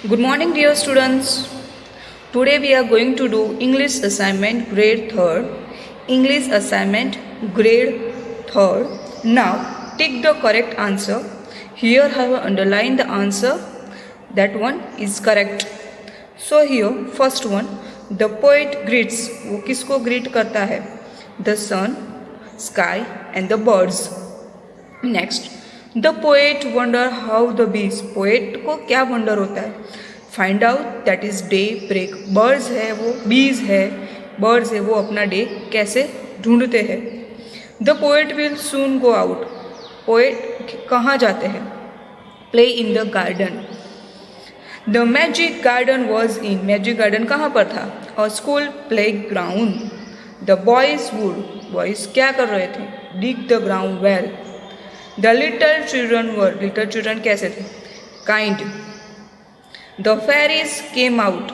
Good morning, dear students. Today we are going to do English assignment grade 3rd. English assignment grade 3rd. Now, take the correct answer. Here I have underlined the answer. That one is correct. So here, first one, the poet greets. वो किसको greet करता है? The sun, sky and the birds. Next, the poet wonder how the bees. Poet को क्या wonder होता है? Find out that is day break. Birds है वो, बीज है, बर्ड्स है वो अपना डे कैसे ढूंढते हैं. The poet will soon go out. Poet कहाँ जाते हैं? Play in the garden. The magic garden was in. Magic garden कहाँ पर था? और school playground. The boys would. Boys क्या कर रहे थे? Dig the ground well. The little children were. Little children कैसे थे? Kind. The fairies came out.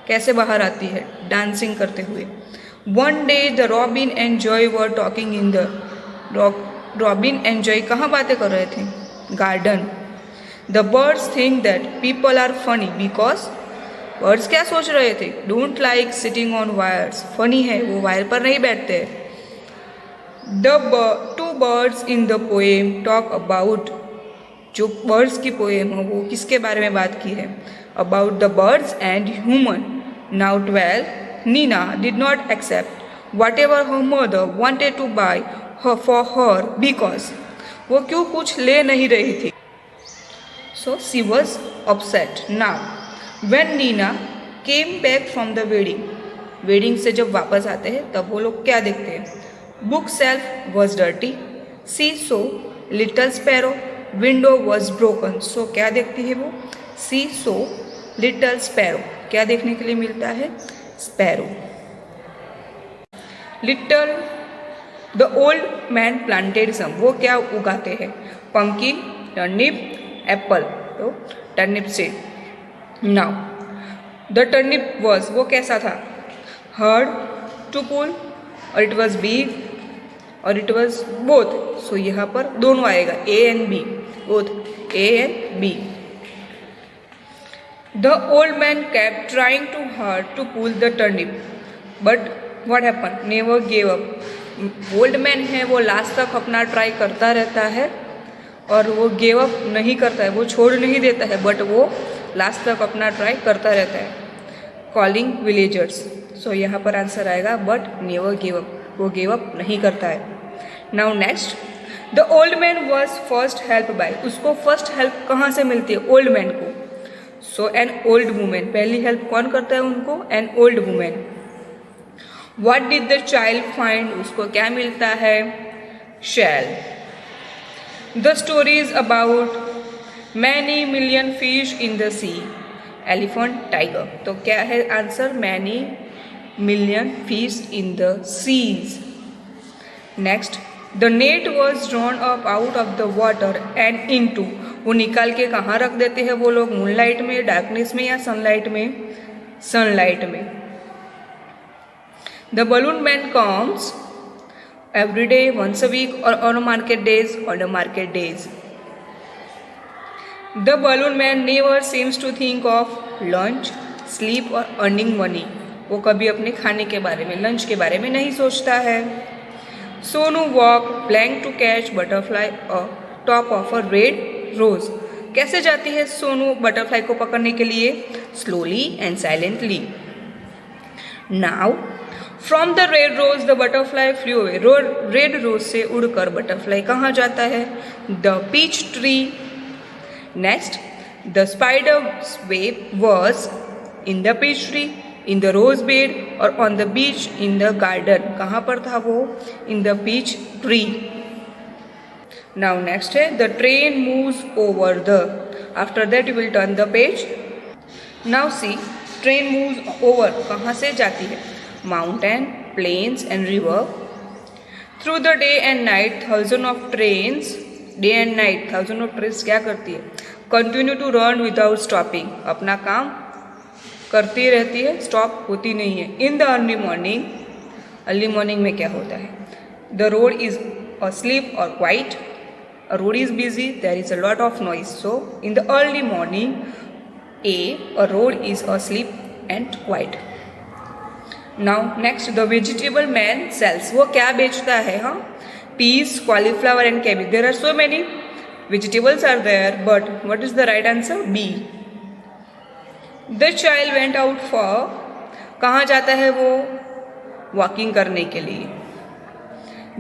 कैसे बाहर आती है? डांसिंग करते हुए. One day the robin and Joy were talking in the. Robin and Joy कहाँ बातें कर रहे थे? Garden. The birds think that people are funny because. बर्ड्स क्या सोच रहे थे? Don't like sitting on wires. Funny है वो, वायर पर नहीं बैठते. The two birds in the poem talk about. जो बर्ड्स की पोएम है वो किसके बारे में बात की है? About the birds and human. Now 12. Nina did not accept what ever her mother wanted to buy for her because. वो क्यों कुछ ले नहीं रही थी? So she was upset. Now when Nina came back from the wedding. Wedding से जब वापस आते हैं तब वो लोग क्या देखते हैं? Bookshelf was dirty. See so little sparrow. Window was broken. So क्या देखती है वो? See so little sparrow. क्या देखने के लिए मिलता है? Sparrow. Little the old man planted some. वो क्या उगाते हैं? Pumpkin, turnip, apple. तो टर्निप से. Now the turnip was. वो कैसा था? हार्ड टू पुल और इट वॉज बिग और इट वॉज बोथ. सो यहाँ पर दोनों आएगा, ए and B. Both A and B. The old man kept trying to hard to pull the turnip but what happen? Never give up. Old man है वो last तक अपना try करता रहता है और वो गिव अप नहीं करता है, वो छोड़ नहीं देता है, बट वो लास्ट तक अपना ट्राई करता रहता है. Calling villagers. सो यहाँ पर आंसर आएगा बट नेवर गिव अप. वो गिव अप नहीं करता है. Now next, the old man was first help by. उसको फर्स्ट हेल्प कहाँ से मिलती है? ओल्ड मैन को. So an old women. पहली हेल्प कौन करता है उनको? An old women. What did the child find. उसको क्या मिलता है? Shell. The story is about many million fish in the sea. Elephant, tiger. तो क्या है answer? Many million fish in the seas. Next, the net was drawn up out of the water and in two. वो निकाल के कहाँ रख देते हैं वो लोग? मूनलाइट में, डार्कनेस में या सनलाइट में? सनलाइट में. The balloon man comes every day, once a week और on market days. On market days. The balloon man never seems to think of lunch, sleep और अर्निंग मनी. वो कभी अपने खाने के बारे में, लंच के बारे में नहीं सोचता है. Sonu walk plank to catch butterfly top of a red rose. कैसे जाती है सोनू बटरफ्लाई को पकड़ने के लिए? Slowly and silently. Now from the red rose the butterfly flew away. Red rose से उड़कर बटरफ्लाई कहाँ जाता है? The peach tree. Next, the spider web was in the peach tree, in the rose bed और on the beach in the garden. कहाँ पर था वो? In the peach tree. Now next है the train moves over the. After that you will turn the page. Now see, train moves over कहाँ से जाती है? Mountain, plains and river. Through the day and night thousand of trains. Day and night thousand of trains क्या करती है? Continue to run without stopping. अपना काम करती रहती है, स्टॉप होती नहीं है. In the early morning. Early morning में क्या होता है? The road is asleep or quiet. A road is busy, there is a lot of noise. So in the early morning A road is asleep and quiet. Now next, the vegetable man sells. वो क्या बेचता है? हाँ, peas, cauliflower and cabbage. There are so many vegetables are there, but what is the right answer? B. The child went out for. कहाँ जाता है वो? Walking करने के लिए.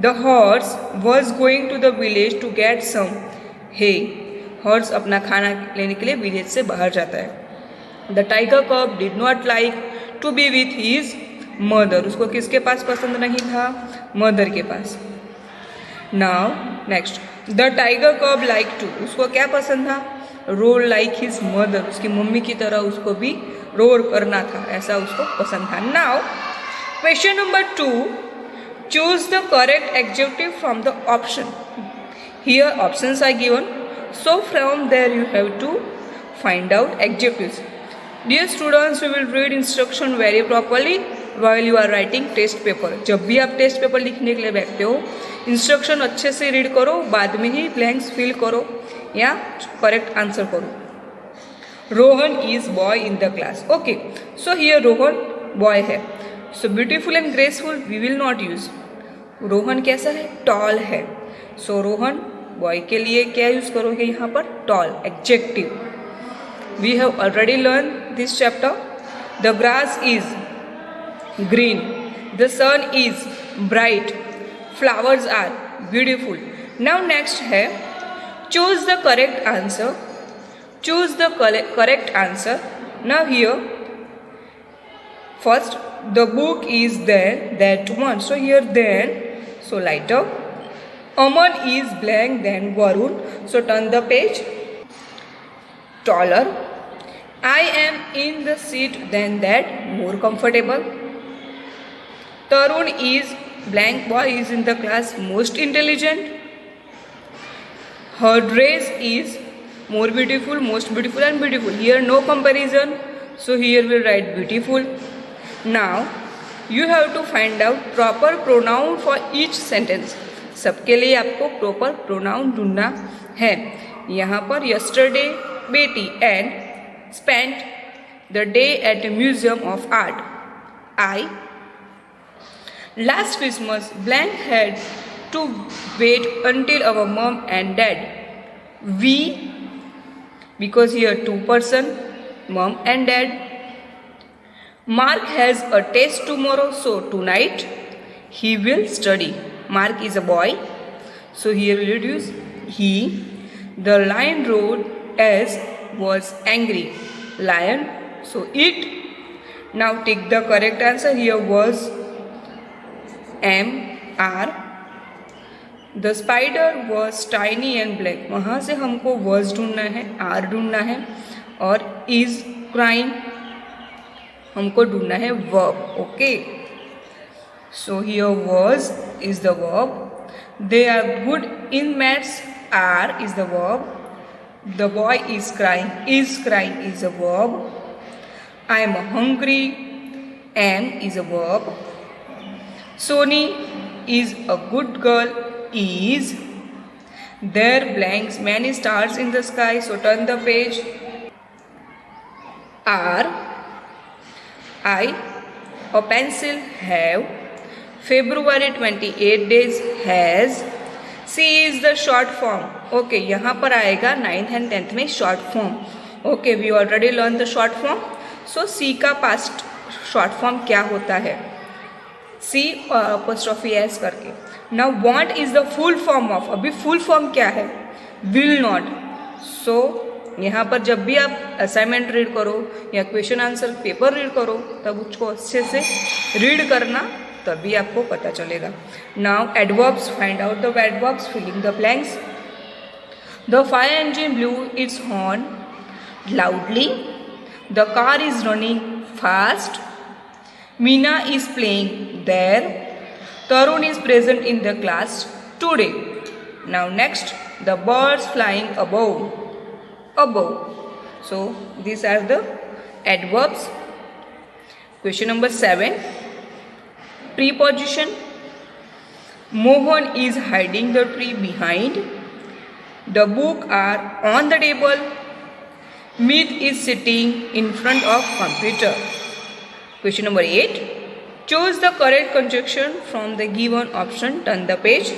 The horse was going to the village to get some hay. Horse अपना खाना लेने के लिए विलेज से बाहर जाता है. The tiger cub did not like to be with his mother. उसको किसके पास पसंद नहीं था? मदर के पास. Now next, the tiger cub like to. उसको क्या पसंद था? Roar like his mother. उसकी मम्मी की तरह उसको भी रोर करना था, ऐसा उसको पसंद था. Now question number 2, choose the correct adjective from the option. Here options are given. So from there you have to find out adjectives. Dear students, we will read instruction very properly while you are writing test paper. जब भी आप test paper लिखने के लिए बैठते हो, instruction अच्छे से रीड करो, बाद में ही ब्लैंक्स फिल करो या करेक्ट आंसर करो. Rohan is boy in the class. Okay, so here Rohan boy है. So beautiful and graceful we will not use. Rohan कैसा है? टॉल है. सो रोहन बॉय के लिए क्या यूज करोगे यहाँ पर? Tall, adjective. We have already learn this chapter. The grass is green. The sun is bright. Flowers are beautiful. Now next है choose the correct answer. Choose the correct answer. Now here first, the book is there that one. So here then, so light up. Aman is blank than Varun. So turn the page. Taller. I am in the seat than that. More comfortable. Tarun is blank. Boy is in the class. Most intelligent. Her dress is more beautiful, most beautiful and beautiful. Here no comparison. So here we'll write beautiful. Now you have to find out proper pronoun for each sentence. सबके लिए आपको proper pronoun ढूंढना है. यहाँ पर yesterday Betty and spent the day at museum of art. I last Christmas blank had to wait until our mum and dad. We because here 2 person, mum and dad. Mark has a test tomorrow, so tonight he will study. Mark is a boy, so here we will use he. The lion roared as was angry. Lion, so it. Now take the correct answer. Here was M R. The spider was tiny and black. वहाँ से हमको was ढूंढना है, R ढूंढना है, और is crying हमको ढूंढना है verb. Okay, so here was is the verb. They are good in maths. Are is the verb. The boy is crying. Is crying is a verb. I am hungry. Am is a verb. Sony is a good girl. Is. There blanks many stars in the sky. So turn the page. Are. I, a pencil, have. February 28 days, has. C is the short form. Okay, यहाँ पर आएगा 9th and 10th में short form. Okay, we already learned the short form. So C का past short form क्या होता है? C apostrophe S करके. Now want is the full form of. अभी full form क्या है? Will not. So यहाँ पर जब भी आप असाइनमेंट रीड करो या क्वेश्चन आंसर पेपर रीड करो, तब उसको अच्छे से रीड करना, तभी आपको पता चलेगा. Now adverbs, find out the adverbs, filling the blanks. The fire engine blew its horn loudly. The car is running fast. Meena is playing there. Tarun is present in the class today. Now next, the birds flying above. Above. So these are the adverbs. Question number 7. Preposition. Mohan is hiding the tree behind. The book are on the table. Meet is sitting in front of computer. Question number 8. Choose the correct conjunction from the given option. Turn the page.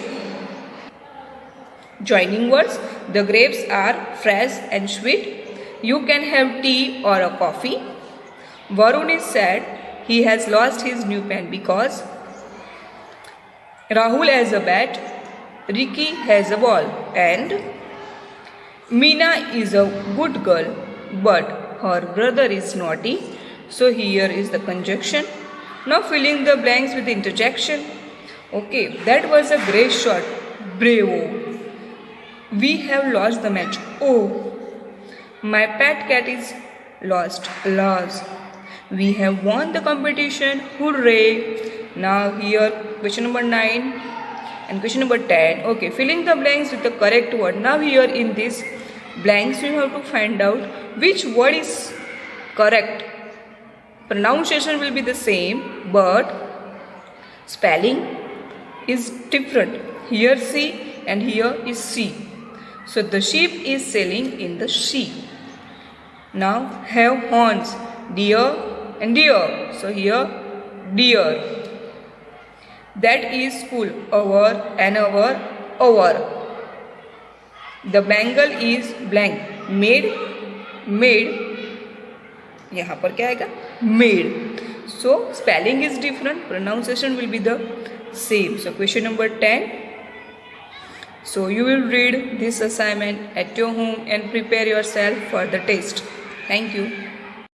Joining words. The grapes are fresh and sweet. You can have tea or a coffee. Varun is sad. He has lost his new pen because Rahul has a bat. Ricky has a ball. And Meena is a good girl, but her brother is naughty. So here is the conjunction. Now filling the blanks with interjection. Okay, that was a great shot. Bravo. We have lost the match. Oh, my pet cat is lost. Lost. We have won the competition. Hooray. Now here question number 9 and question number 10. Okay, filling the blanks with the correct word. Now here in this blanks you have to find out which word is correct. Pronunciation will be the same, but spelling is different. Here C and here is C. So the sheep is sailing in the sea. Now have horns, deer and deer. So here deer. That is school. Over and over. The bangle is blank. Made. यहाँ पर क्या आएगा? Made. So spelling is different. Pronunciation will be the same. So question number 10. So you will read this assignment at your home and prepare yourself for the test. Thank you.